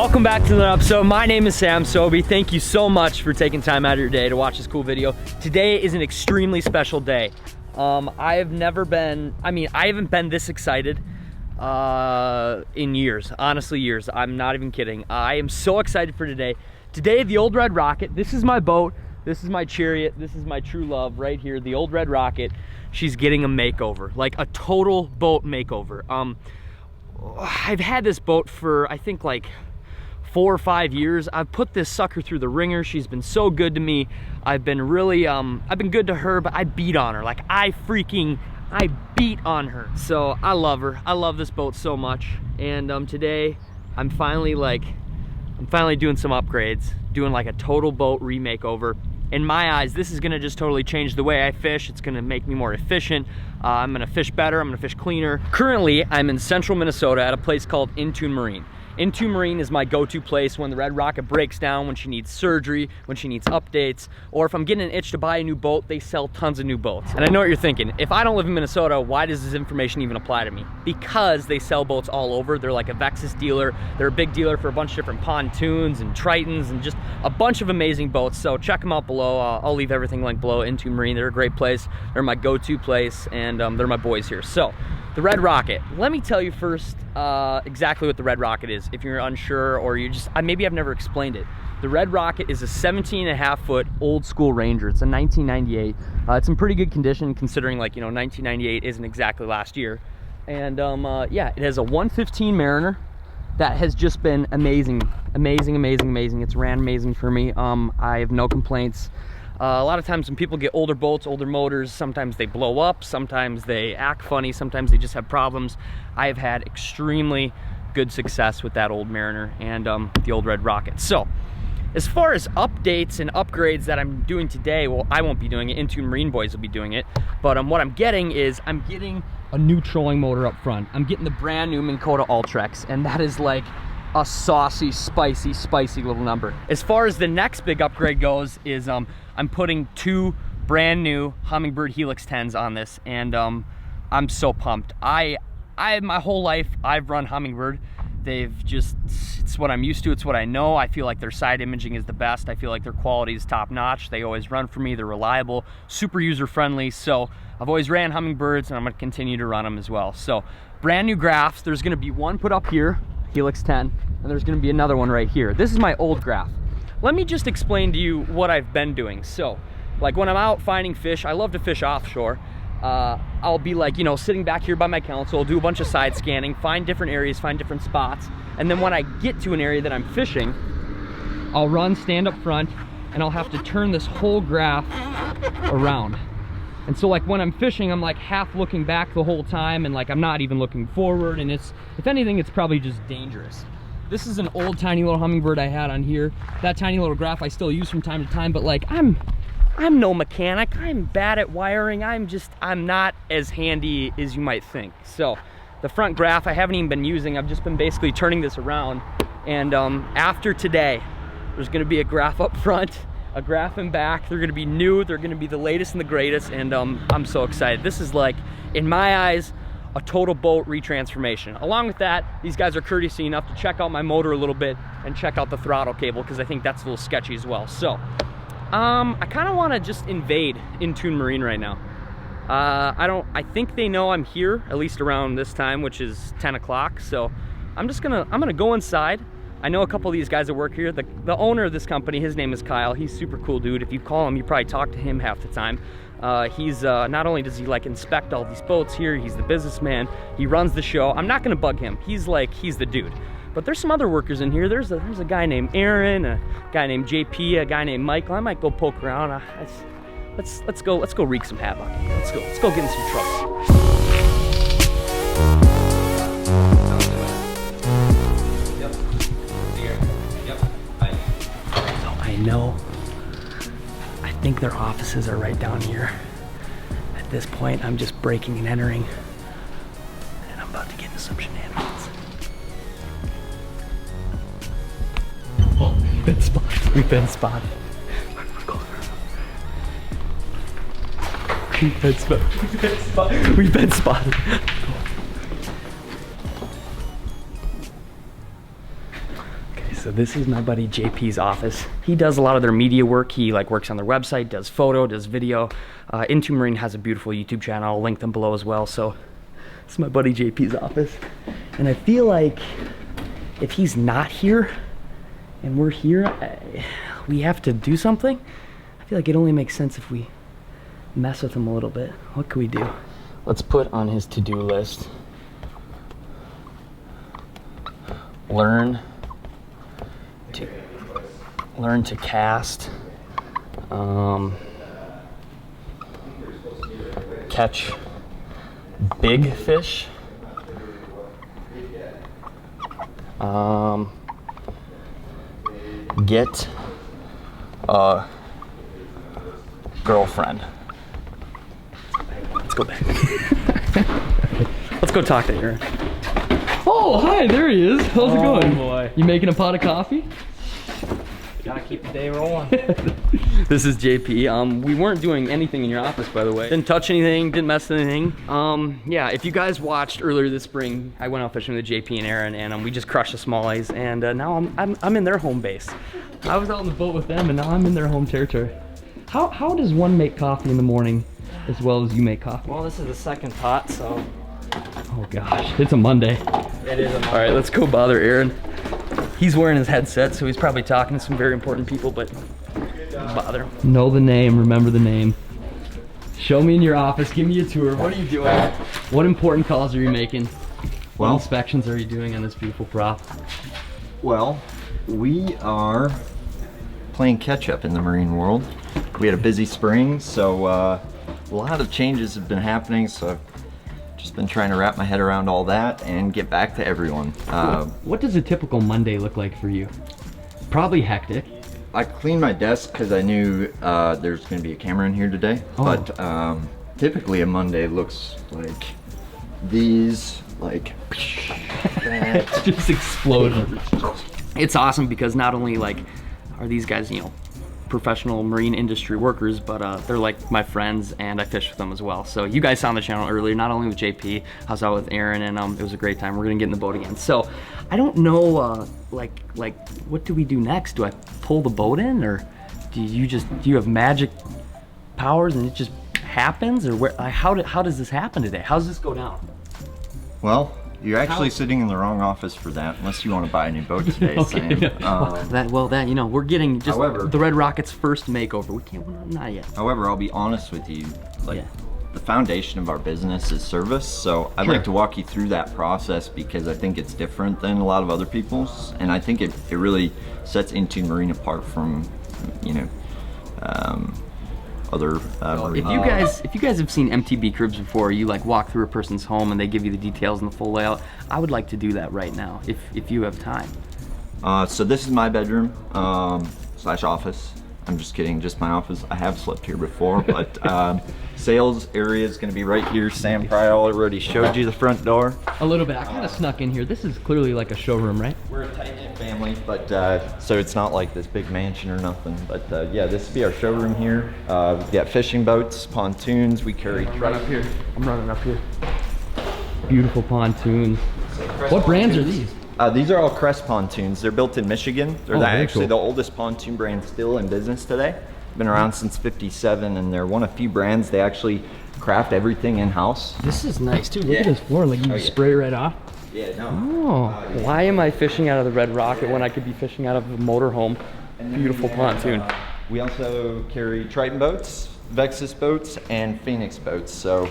Welcome back to another episode. My name is Sam Sobi. Thank you so much for taking time out of your day to watch this cool video. Today is an extremely special day. I haven't been this excited in years, honestly years. I'm not even kidding. I am so excited for today. Today, the Old Red Rocket, this is my boat, this is my chariot, this is my true love right here, the Old Red Rocket. She's getting a makeover, like a total boat makeover. I've had this boat for, I think, like 4 or 5 years. I've put this sucker through the ringer. She's been so good to me. I've been really, I've been good to her, but I beat on her. Like, I beat on her. So I love her. I love this boat so much. And today, I'm finally doing some upgrades, doing like a total boat remakeover. In my eyes, this is gonna just totally change the way I fish. It's gonna make me more efficient. I'm gonna fish better, I'm gonna fish cleaner. Currently, I'm in central Minnesota at a place called InTune Marine. InTune Marine is my go-to place when the Red Rocket breaks down, when she needs surgery, when she needs updates, or if I'm getting an itch to buy a new boat. They sell tons of new boats. And I know what you're thinking. If I don't live in Minnesota, why does this information even apply to me? Because they sell boats all over. They're like a Vexus dealer. They're a big dealer for a bunch of different pontoons and Tritons and just a bunch of amazing boats. So check them out below. I'll leave everything linked below. InTune Marine, they're a great place. They're my go-to place, and they're my boys here. So, the Red Rocket. Let me tell you first exactly what the Red Rocket is, if you're unsure or you just, maybe I've never explained it. The Red Rocket is a 17.5-foot old school Ranger. It's a 1998. It's in pretty good condition considering, like, you know, 1998 isn't exactly last year. And yeah, it has a 115 Mariner that has just been amazing. It's ran amazing for me. I have no complaints. A lot of times when people get older boats, older motors, sometimes they blow up, sometimes they act funny, sometimes they just have problems. I have had extremely good success with that old Mariner and the Old Red Rocket. So, as far as updates and upgrades that I'm doing today, well, I won't be doing it. InTune Marine boys will be doing it. But what I'm getting is, I'm getting a new trolling motor up front. I'm getting the brand new Minn Kota Ultrex, and that is like a saucy, spicy little number. As far as the next big upgrade goes is I'm putting 2 brand new Humminbird Helix 10s on this, and I'm so pumped. I my whole life I've run Humminbird. It's what I'm used to, it's what I know. I feel like their side imaging is the best. I feel like their quality is top notch. They always run for me, they're reliable, super user friendly. So I've always ran Humminbirds, and I'm gonna continue to run them as well. So brand new graphs, there's gonna be one put up here, Helix 10, and there's gonna be another one right here. This is my old graph. Let me just explain to you what I've been doing. So, like when I'm out finding fish, I love to fish offshore. I'll be like, you know, sitting back here by my console, do a bunch of side scanning, find different areas, find different spots. And then when I get to an area that I'm fishing, I'll stand up front, and I'll have to turn this whole graph around. And so like when I'm fishing, I'm like half looking back the whole time, and like I'm not even looking forward, and if anything, it's probably just dangerous. This is an old tiny little Humminbird I had on here. That tiny little graph I still use from time to time, but like I'm no mechanic. I'm bad at wiring. I'm not as handy as you might think. So the front graph I haven't even been using. I've just been basically turning this around. And after today, there's gonna be a graph up front, a graph in back. They're gonna be new. They're gonna be the latest and the greatest. And I'm so excited. This is, like, in my eyes, a total boat retransformation. Along with that, these guys are courtesy enough to check out my motor a little bit and check out the throttle cable, because I think that's a little sketchy as well. So I kind of want to just invade InTune Marine right now. I think they know I'm here, at least around this time, which is 10 o'clock. So I'm gonna go inside. I know a couple of these guys that work here. The owner of this company, his name is Kyle. He's a super cool dude. If you call him, you probably talk to him half the time. He's not only does he like inspect all these boats here, he's the businessman, he runs the show. I'm not gonna bug him. He's the dude. But there's some other workers in here. There's a guy named Aaron, a guy named JP, a guy named Michael. I might go poke around. Let's go wreak some havoc. Let's go get in some trouble. I know. I think their offices are right down here. At this point, I'm just breaking and entering, and I'm about to get into some shenanigans. Oh, we've been spotted. We've been spotted. Okay, So this is my buddy JP's office. He does a lot of their media work. He like works on their website, does photo, does video. InTune Marine has a beautiful YouTube channel. I'll link them below as well. So this is my buddy JP's office. And I feel like if he's not here and we're here, we have to do something. I feel like it only makes sense if we mess with him a little bit. What can we do? Let's put on his to-do list. Learn to cast, catch big fish, get a girlfriend. Let's go back. Let's go talk to Aaron. Oh, hi, there he is. How's it going? Boy. You making a pot of coffee? Gotta keep the day rolling. This is JP. We weren't doing anything in your office, by the way. Didn't touch anything, didn't mess with anything. Yeah, if you guys watched earlier this spring, I went out fishing with JP and Aaron, and we just crushed the smallies, and now I'm in their home base. I was out on the boat with them, and now I'm in their home territory. How does one make coffee in the morning as well as you make coffee? Well, this is the second pot, so. Oh gosh, it's a Monday. It is a Monday. All right, let's go bother Aaron. He's wearing his headset, so he's probably talking to some very important people, but bother him. Know the name, remember the name. Show me in your office, give me a tour. What are you doing? What important calls are you making? What inspections are you doing on this beautiful prop? Well, we are playing catch up in the marine world. We had a busy spring, so a lot of changes have been happening, so I've just been trying to wrap my head around all that and get back to everyone. What does a typical Monday look like for you? Probably hectic. I cleaned my desk because I knew there's going to be a camera in here today, but typically a Monday looks like these, like that. Just explosion. It's awesome because not only like are these guys, you know, professional marine industry workers, but they're like my friends, and I fish with them as well. So you guys saw on the channel earlier, not only with JP, I was out with Aaron, and it was a great time. We're gonna get in the boat again. So I don't know, like what do we do next? Do I pull the boat in, or do you have magic powers and it just happens, or where? How does this happen today? How does this go down? Well, you're actually sitting in the wrong office for that, unless you want to buy a new boat today, Okay. Sam. That you know, we're getting just However, the Red Rocket's first makeover. We can't, not yet. However, I'll be honest with you, like the foundation of our business is service, so I'd like to walk you through that process because I think it's different than a lot of other people's, and I think it really sets InTune Marine apart from, you know, other marine. If you guys have seen MTB cribs before, you like walk through a person's home and they give you the details and the full layout. I would like to do that right now if you have time. So this is my bedroom slash office. I'm just kidding, just my office. I have slept here before, but sales area is going to be right here. Sam probably already showed you the front door. A little bit. I kind of snuck in here. This is clearly like a showroom, right? We're a tight-knit family, but so it's not like this big mansion or nothing. But yeah, this would be our showroom here. We've got fishing boats, pontoons. We carry. Right up here. I'm running up here. Beautiful pontoons. What brands are these? These are all Crest pontoons. They're built in Michigan. They're actually cool. the oldest pontoon brand still in business today. Been around since '57, and they're one of few brands they actually craft everything in-house. This is nice too. Look at this floor. Like you spray right off. Yeah, no. Oh, why am I fishing out of the Red Rocket when I could be fishing out of a motorhome? Beautiful pontoon. We also carry Triton boats, Vexus boats, and Phoenix boats. So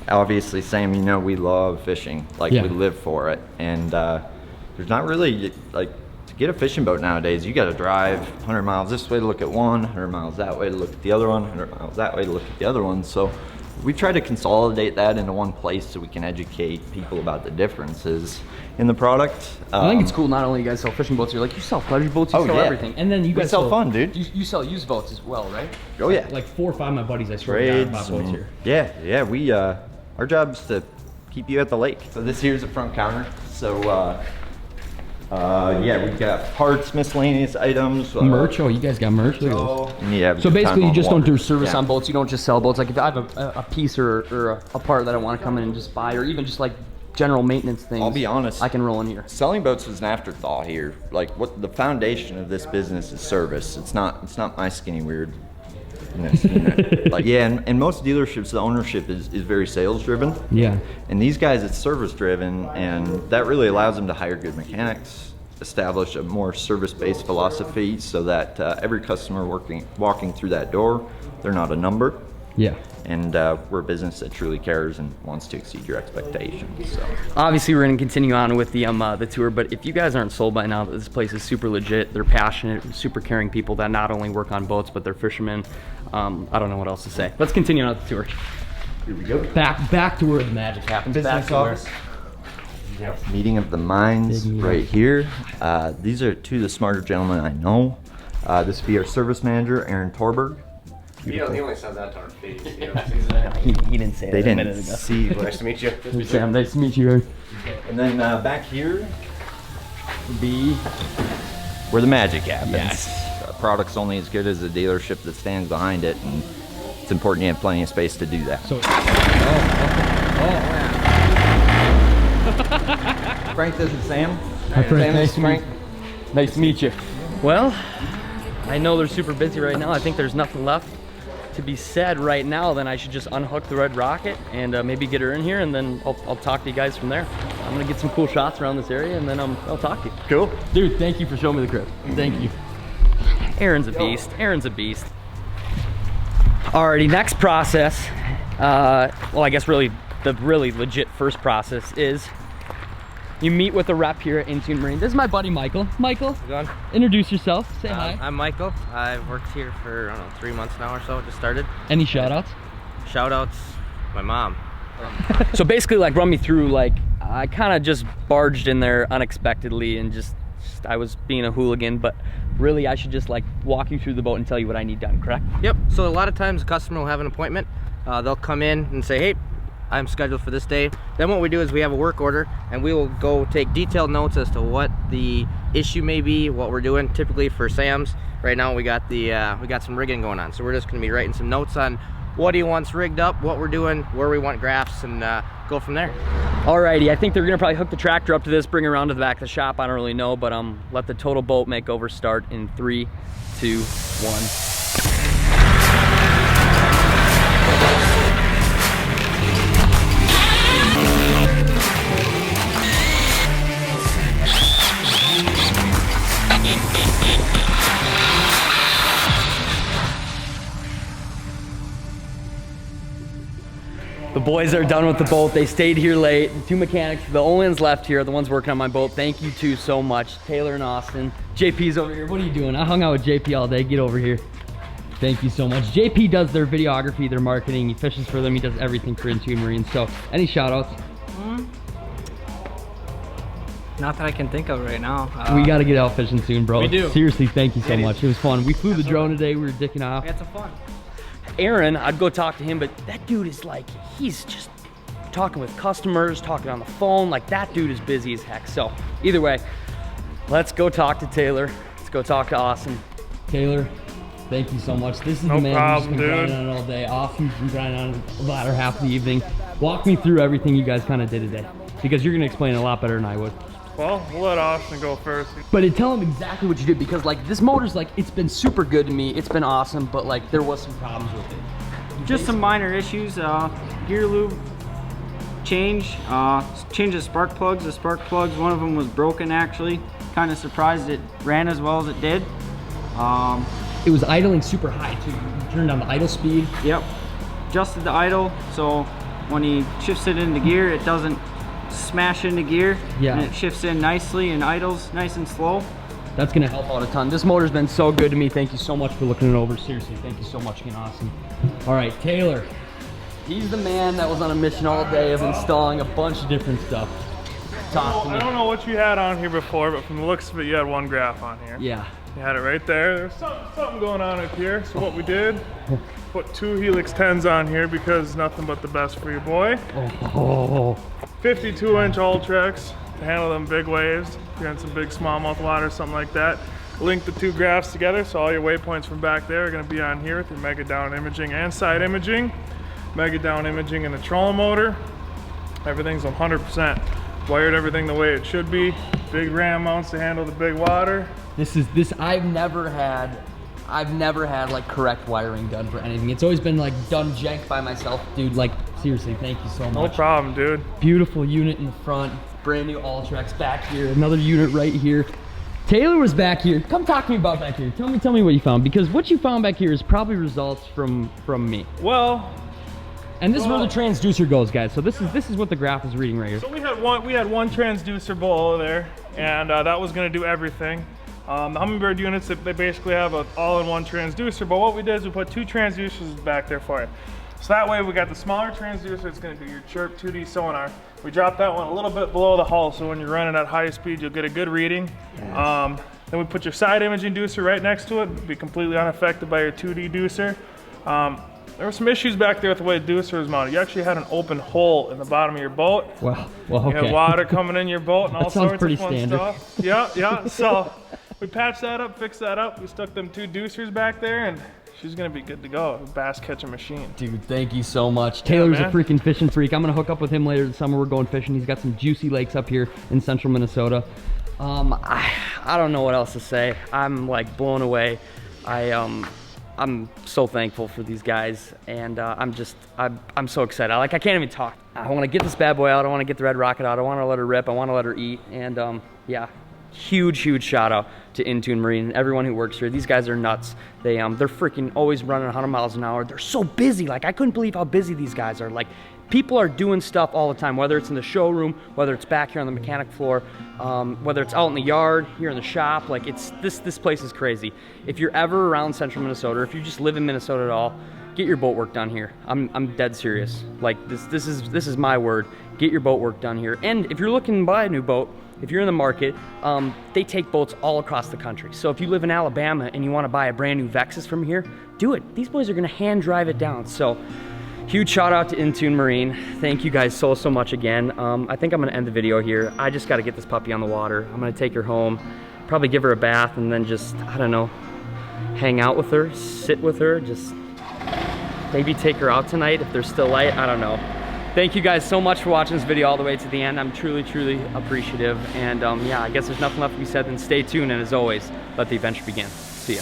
obviously, Sam, you know we love fishing. Like we live for it, and there's not really like to get a fishing boat nowadays. You got to drive 100 miles this way to look at one, 100 miles that way to look at the other one, 100 miles that way to look at the other one. So we try to consolidate that into one place so we can educate people about the differences in the product. I think it's cool. Not only you guys sell fishing boats, you're like you sell pleasure boats, you sell everything, and then you guys sell fun, dude. You sell used boats as well, right? Oh yeah. Like 4 or 5 of my buddies, I swear, bought boats here. Yeah. We our job is to keep you at the lake. So this here's the front counter. So yeah, we've got parts, miscellaneous items. Merch. Oh, you guys got merch. Look at this. Yeah. So basically, you just don't do service on boats. You don't just sell boats. Like if I have a piece or a part that I want to come in and just buy, or even just like general maintenance things, I'll be honest, I can roll in here. selling boats was an afterthought here. Like, what the foundation of this business is service. It's not my skinny weird. Like, yeah, and most dealerships, the ownership is very sales driven. Yeah. And these guys, it's service driven, and that really allows them to hire good mechanics, establish a more service-based philosophy, so that every customer walking through that door, they're not a number. Yeah. And we're a business that truly cares and wants to exceed your expectations. So. Obviously, we're gonna continue on with the tour, but if you guys aren't sold by now that this place is super legit, they're passionate, super caring people that not only work on boats, but they're fishermen. I don't know what else to say. Let's continue on with the tour. Here we go. Back to where the magic happens. Business back to office. Meeting of the minds right here. These are two of the smarter gentlemen I know. This will be our service manager, Aaron Torberg. He only said that to our face. He didn't say They that a didn't minute ago. see. Nice to meet you. Sam, nice to meet you, Aaron. And then back here would be where the magic happens. Yes. Product's only as good as the dealership that stands behind it, and it's important you have plenty of space to do that. So, Frank, this is Sam. Hi, Frank. Sam, this is Frank. Nice to meet you. Well, I know they're super busy right now. I think there's nothing left to be said right now. Then I should just unhook the Red Rocket and maybe get her in here, and then I'll talk to you guys from there. I'm gonna get some cool shots around this area, and then I'll talk to you. Cool. Dude, thank you for showing me the crib. Thank you. Aaron's a beast. Aaron's a beast. Alrighty, next process. Well, I guess really the really legit first process is you meet with a rep here at InTune Marine. This is my buddy Michael. Michael, Googan. introduce yourself. Say hi. I'm Michael. I've worked here for, I don't know, 3 months now or so. Just started. Any shout outs? Shout outs, my mom. So basically, like, run me through, like, I kind of just barged in there unexpectedly and just I was being a hooligan, but really I should just like walk you through the boat and tell you what I need done, correct? Yep. So a lot of times a customer will have an appointment. They'll come in and say, hey, I'm scheduled for this day. Then what we do is we have a work order, and we will go take detailed notes as to what the issue may be, what we're doing. Typically for Sam's, right now we got some rigging going on. So we're just gonna be writing some notes on what he wants rigged up, what we're doing, where we want graphs, and go from there. Alrighty, I think they're gonna probably hook the tractor up to this, bring it around to the back of the shop. I don't really know, but let the total boat makeover start in 3, 2, 1. The boys are done with the boat. They stayed here late. 2 mechanics, the only ones left here are the ones working on my boat. Thank you two so much. Taylor and Austin. JP's over here. What are you doing? I hung out with JP all day. Get over here. Thank you so much. JP does their videography, their marketing. He fishes for them. He does everything for InTune Marine. So, any shout outs? Not that I can think of right now. We got to get out fishing soon, bro. We do. Seriously, thank you so much. It was fun. We flew the drone today. We were dicking off. We had some fun. Aaron, I'd go talk to him, but that dude is like, he's just talking with customers, talking on the phone. Like, that dude is busy as heck. So either way, let's go talk to Taylor. Let's go talk to Austin. Taylor, thank you so much. This is the man who's been grinding on it all day. Austin's been grinding on it the latter half of the evening. Walk me through everything you guys kind of did today, because you're gonna explain it a lot better than I would. Well, we'll let Austin go first. But tell him exactly what you did, because like this motor's like, it's been super good to me. It's been awesome, but like there was some problems with it. Just some minor issues. Gear lube change. Change the spark plugs. The spark plugs, one of them was broken actually. Kind of surprised it ran as well as it did. It was idling super high too. You turned down the idle speed. Yep. Adjusted the idle, so when he shifts it into gear, it doesn't smash into gear. Yeah. And it shifts in nicely and idles nice and slow. That's gonna help out a ton. This motor's been so good to me. Thank you so much for looking it over. Seriously, thank you so much, again, awesome. All right, Taylor. He's the man that was on a mission all day of installing a bunch of different stuff. Talk to me. I don't know what you had on here before, but from the looks of it, you had one graph on here. Yeah. You had it right there. There's something going on up here. So what we did, put 2 Helix 10s on here because nothing but the best for your boy. Oh. 52-inch Ultrex to handle them big waves. If you're in some big smallmouth water, something like that. Link the 2 graphs together, so all your waypoints from back there are going to be on here with your mega down imaging and side imaging. Mega down imaging and the trolling motor. Everything's 100%. Wired everything the way it should be. Big ram mounts to handle the big water. I've never had like correct wiring done for anything. It's always been like done jank by myself, dude. Like seriously, thank you so much. No problem, dude. Beautiful unit in the front, brand new Ultrex back here, another unit right here. Taylor was back here. Come talk to me about back here. Tell me what you found, because what you found back here is probably results from me. Well, and this is where the transducer goes, guys. So this is what the graph is reading right here. So we had one transducer bowl over there, and that was going to do everything. The Humminbird units, they basically have an all-in-one transducer, but what we did is we put 2 transducers back there for you. So that way we got the smaller transducer, it's going to be your Chirp 2D sonar. We dropped that one a little bit below the hull, so when you're running at high speed, you'll get a good reading. Then we put your side imaging deucer right next to it, be completely unaffected by your 2D deucer. There were some issues back there with the way the deucer was mounted. You actually had an open hole in the bottom of your boat. Well, okay. You had water coming in your boat and all sorts of fun standard stuff. Yeah. So we patched that up, fixed that up. We stuck them 2 deucers back there, and she's gonna be good to go. Bass catching machine. Dude, thank you so much. Taylor's a freaking fishing freak. I'm gonna hook up with him later this summer. We're going fishing. He's got some juicy lakes up here in central Minnesota. I don't know what else to say. I'm like blown away. I'm so thankful for these guys, and I'm so excited. I can't even talk. I want to get this bad boy out. I want to get the Red Rocket out. I want to let her rip. I want to let her eat. And yeah, huge shout out to InTune Marine, everyone who works here. These guys are nuts. They're freaking always running 100 miles an hour. They're so busy. Like, I couldn't believe how busy these guys are. Like, people are doing stuff all the time, whether it's in the showroom, whether it's back here on the mechanic floor, whether it's out in the yard, here in the shop. Like, this place is crazy. If you're ever around central Minnesota, or if you just live in Minnesota at all, get your boat work done here. I'm dead serious. Like, this is my word. Get your boat work done here. And if you're looking to buy a new boat, if you're in the market, they take boats all across the country. So if you live in Alabama and you want to buy a brand new Vexus from here, do it. These boys are going to hand drive it down. So huge shout out to InTune Marine. Thank you guys so much again. I think I'm going to end the video here. I just got to get this puppy on the water. I'm going to take her home, probably give her a bath, and then just, I don't know, hang out with her, sit with her, just maybe take her out tonight if there's still light. I don't know. Thank you guys so much for watching this video all the way to the end. I'm truly appreciative. And yeah, I guess there's nothing left to be said than stay tuned. And as always, let the adventure begin. See ya.